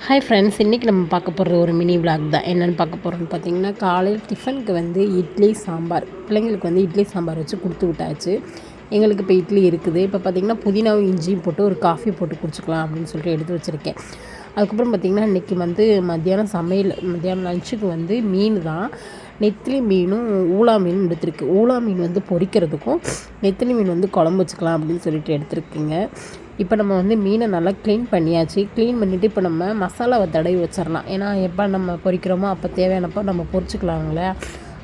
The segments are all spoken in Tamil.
ஹாய் ஃப்ரெண்ட்ஸ், இன்றைக்கி நம்ம பார்க்க போகிறது ஒரு மினி விளாக் தான். என்னென்னு பார்க்க போகிறோன்னு பார்த்தீங்கன்னா, காலையில் டிஃபனுக்கு வந்து இட்லி சாம்பார், பிள்ளைங்களுக்கு வந்து இட்லி சாம்பார் வச்சு கொடுத்து விட்டாச்சு. எங்களுக்கு இப்போ இட்லி இருக்குது. இப்போ பார்த்திங்கன்னா புதினாவும் இஞ்சியும் போட்டு ஒரு காஃபி போட்டு குடிச்சிக்கலாம் அப்படின்னு சொல்லிட்டு எடுத்து வச்சுருக்கேன். அதுக்கப்புறம் பார்த்திங்கன்னா இன்றைக்கி வந்து மத்தியானம் லஞ்சுக்கு வந்து மீன் தான். நெத்திலி மீனும் ஊளா மீனும் எடுத்துருக்கு. ஊளா மீன் வந்து பொரிக்கிறதுக்கும் நெத்திலி மீன் வந்து குழம்பு வச்சுக்கலாம் அப்படின்னு சொல்லிட்டு எடுத்துருக்குங்க. இப்போ நம்ம வந்து மீனை நல்லா க்ளீன் பண்ணியாச்சு. க்ளீன் பண்ணிவிட்டு இப்போ நம்ம மசாலாவை தடவி வச்சிடலாம். ஏன்னா எப்போ நம்ம பொரிக்கிறோமோ அப்போ தேவையானப்போ நம்ம பொரிச்சிக்கலாங்களே,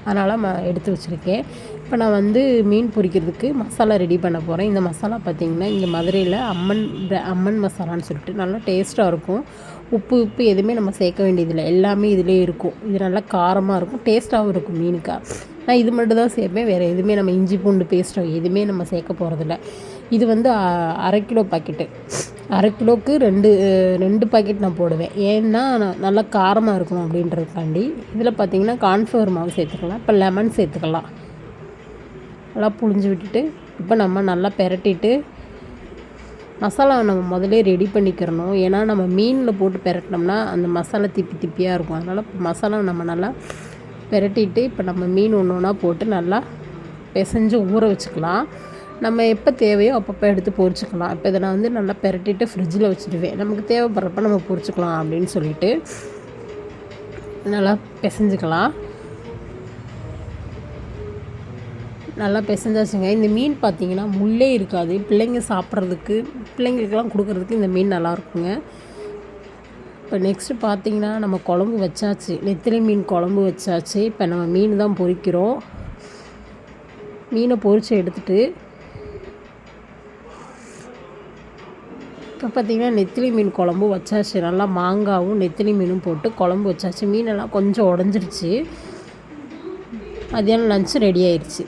அதனால் எடுத்து வச்சுருக்கேன். இப்போ நான் வந்து மீன் பொரிக்கிறதுக்கு மசாலா ரெடி பண்ண போகிறேன். இந்த மசாலா பார்த்திங்கன்னா இங்கே மதுரையில் அம்மன் மசாலான்னு சொல்லிட்டு நல்லா டேஸ்ட்டாக இருக்கும். உப்பு எதுவுமே நம்ம சேர்க்க வேண்டியதில்லை, எல்லாமே இதிலே இருக்கும். இது நல்லா காரமாக இருக்கும், டேஸ்ட்டாகவும் இருக்கும் மீனுக்கா. நான் இது மட்டும் தான் சேர்ப்பேன், வேறு எதுவுமே நம்ம இஞ்சி பூண்டு பேஸ்ட்டோ எதுவுமே நம்ம சேர்க்க போகிறதில்ல. இது வந்து 1/2 கிலோ பாக்கெட்டு. 1/2 கிலோவுக்கு ரெண்டு பாக்கெட் நான் போடுவேன். ஏன்னா நல்லா காரமாக இருக்கணும் அப்படின்றதுக்காண்டி. இதில் பார்த்திங்கன்னா கார்ன்ஃப்ளவர் மாவு சேர்த்துக்கலாம், இப்போ லெமன் சேர்த்துக்கலாம். நல்லா புழிஞ்சு விட்டுட்டு இப்போ நம்ம நல்லா பெரட்டிட்டு மசாலாவை நம்ம முதலே ரெடி பண்ணிக்கிறணும். ஏன்னா நம்ம மீனில் போட்டு பெரட்டினோம்னா அந்த மசாலா திப்பியாக இருக்கும். அதனால் மசாலாவை நம்ம நல்லா பெரட்டிட்டு இப்போ நம்ம மீன் ஒன்று ஒன்றா போட்டு நல்லா பிசைஞ்சு ஊற வச்சுக்கலாம். நம்ம எப்போ தேவையோ அப்பப்போ எடுத்து பொரிச்சிக்கலாம். இப்போ இதை நான் வந்து நல்லா பெரட்டிட்டு ஃப்ரிட்ஜில் வச்சுடுவேன். நமக்கு தேவைப்படுறப்ப நம்ம பொரிச்சிக்கலாம் அப்படின்னு சொல்லிட்டு நல்லா பிசைஞ்சிக்கலாம். நல்லா பிசைஞ்சாச்சுங்க. இந்த மீன் பார்த்திங்கன்னா முள்ளே இருக்காது. பிள்ளைங்க சாப்பிட்றதுக்கு, பிள்ளைங்களுக்கெல்லாம் கொடுக்குறதுக்கு இந்த மீன் நல்லாயிருக்குங்க. இப்போ நெக்ஸ்ட்டு பார்த்திங்கன்னா நம்ம குழம்பு வச்சாச்சு, நெத்திலி மீன் குழம்பு வச்சாச்சு. இப்போ நம்ம மீன் தான் பொரிக்கிறோம். மீனை பொரித்து எடுத்துகிட்டு இப்போ பார்த்திங்கன்னா நெத்திலி மீன் குழம்பு வச்சாச்சு. நல்லா மாங்காவும் நெத்திலி மீனும் போட்டு குழம்பு வச்சாச்சு. மீனெல்லாம் கொஞ்சம் உடஞ்சிருச்சு. மதியானம் லஞ்சு ரெடி ஆயிடுச்சு.